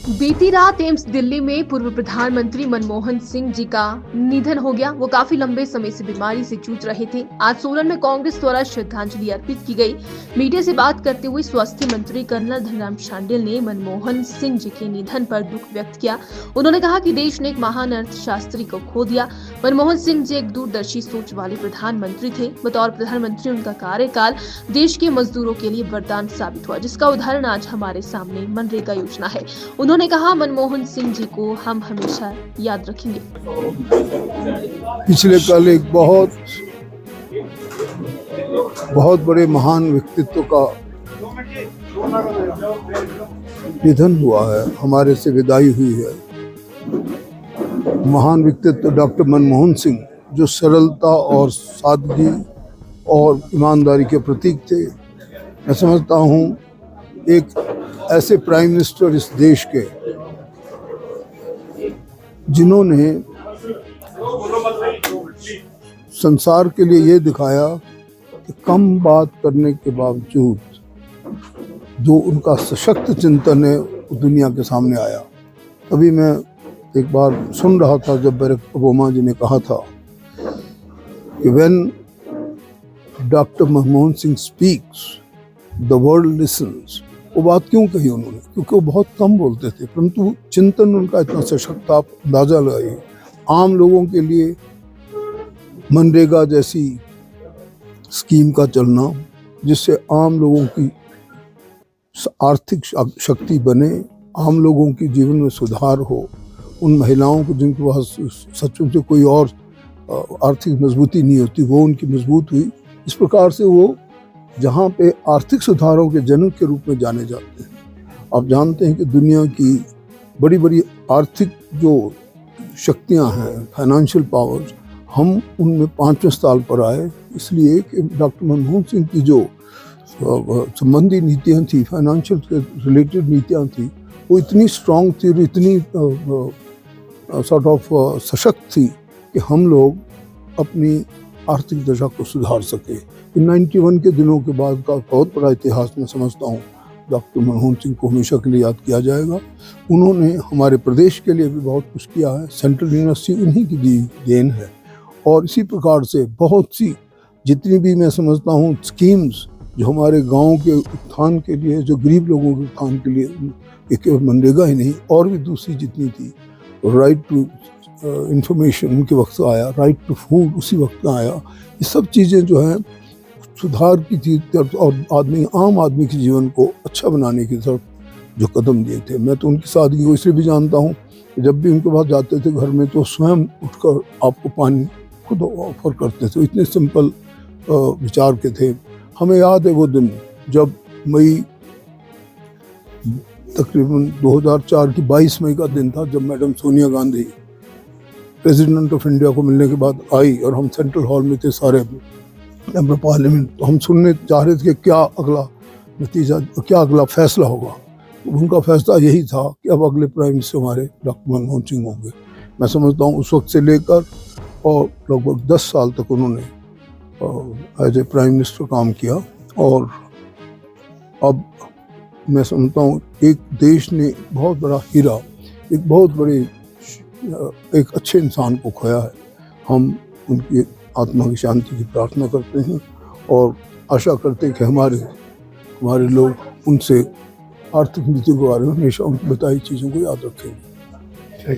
बीती रात एम्स दिल्ली में पूर्व प्रधानमंत्री मनमोहन सिंह जी का निधन हो गया। वो काफी लंबे समय से बीमारी से जूझ रहे थे। आज सोलन में कांग्रेस द्वारा श्रद्धांजलि अर्पित की गई। मीडिया से बात करते हुए स्वास्थ्य मंत्री कर्नल धनराम शांडिल ने मनमोहन सिंह जी के निधन पर दुख व्यक्त किया। उन्होंने कहा कि देश ने एक महान अर्थशास्त्री को खो दिया। मनमोहन सिंह जी एक दूरदर्शी सोच वाले प्रधानमंत्री थे। बतौर प्रधानमंत्री उनका कार्यकाल देश के मजदूरों के लिए वरदान साबित हुआ, जिसका उदाहरण आज हमारे सामने मनरेगा योजना है। उन्होंने कहा, मनमोहन सिंह जी को हम हमेशा याद रखेंगे। पिछले कल एक बहुत बड़े महान व्यक्तित्व का निधन हुआ है, हमारे से विदाई हुई है। महान व्यक्तित्व डॉक्टर मनमोहन सिंह, जो सरलता और सादगी और ईमानदारी के प्रतीक थे। मैं समझता हूँ एक ऐसे प्राइम मिनिस्टर इस देश के जिन्होंने संसार के लिए ये दिखाया कि कम बात करने के बावजूद जो उनका सशक्त चिंतन है वो दुनिया के सामने आया। तभी मैं एक बार सुन रहा था जब बराक ओबामा जी ने कहा था कि when doctor Manmohan Singh speaks the world lessons. वो बात क्यों कही उन्होंने? क्योंकि वो बहुत कम बोलते थे, परंतु चिंतन उनका इतना सशक्त था। आप अंदाजा लगाइए, आम लोगों के लिए मनरेगा जैसी स्कीम का चलना, जिससे आम लोगों की आर्थिक शक्ति बने, आम लोगों के जीवन में सुधार हो, उन महिलाओं को जिनके पास सचमुच से कोई और आर्थिक मजबूती नहीं होती, वो उनकी मजबूत हुई। इस प्रकार से वो जहाँ पे आर्थिक सुधारों के जनक के रूप में जाने जाते हैं। आप जानते हैं कि दुनिया की बड़ी बड़ी आर्थिक जो शक्तियाँ हैं, फाइनेंशियल पावर्स, हम उनमें 5वें स्थान पर आए, इसलिए कि डॉक्टर मनमोहन सिंह की जो संबंधी नीतियाँ थी, फाइनेंशियल से रिलेटेड नीतियाँ थी, वो इतनी स्ट्रॉन्ग थी और इतनी सॉर्ट ऑफ सशक्त थी कि हम लोग अपनी आर्थिक दशा को सुधार सके। 91 के दिनों के बाद का बहुत बड़ा इतिहास मैं समझता हूँ। डॉक्टर मनमोहन सिंह को हमेशा के लिए याद किया जाएगा। उन्होंने हमारे प्रदेश के लिए भी बहुत कुछ किया है। सेंट्रल यूनिवर्सिटी उन्हीं की दी देन है। और इसी प्रकार से बहुत सी जितनी भी मैं समझता हूँ स्कीम्स जो हमारे गाँव के उत्थान के लिए, जो गरीब लोगों के उत्थान के लिए, एक मनरेगा ही नहीं और भी दूसरी जितनी थी, राइट टू इंफॉर्मेशन उनके वक्त आया, राइट टू फूड उसी वक्त आया। ये सब चीज़ें जो हैं सुधार की तरफ और आम आदमी के जीवन को अच्छा बनाने की तरफ जो कदम दिए थे। मैं तो उनकी सादगी को इसलिए भी जानता हूँ कि जब भी उनके पास जाते थे घर में तो स्वयं उठकर आपको पानी खुद ऑफर करते थे। इतने सिंपल विचार के थे। हमें याद है वो दिन जब मई तकरीबन 2004 की 22 मई का दिन था, जब madam Sonia Gandhi president of India को मिलने के बाद आई और हम सेंट्रल हॉल में थे सारे मेंबर पार्लियामेंट। तो हम सुनने चाह रहे थे कि क्या अगला नतीजा, क्या अगला फैसला होगा। तो उनका फैसला यही था कि अब अगले प्राइम मिनिस्टर हमारे डॉक्टर मनमोहन सिंह होंगे। मैं समझता हूँ उस वक्त से लेकर और लगभग 10 साल तक उन्होंने एज ए प्राइम मिनिस्टर काम किया। और अब मैं समझता हूँ एक देश ने बहुत बड़ा हीरा, एक बहुत बड़े एक अच्छे इंसान को खोया है। हम उनकी आत्मा की शांति की प्रार्थना करते हैं और आशा करते हैं कि हमारे लोग उनसे आर्थिक नीति के बारे में हमेशा उनकी बताई चीज़ों को याद रखेंगे।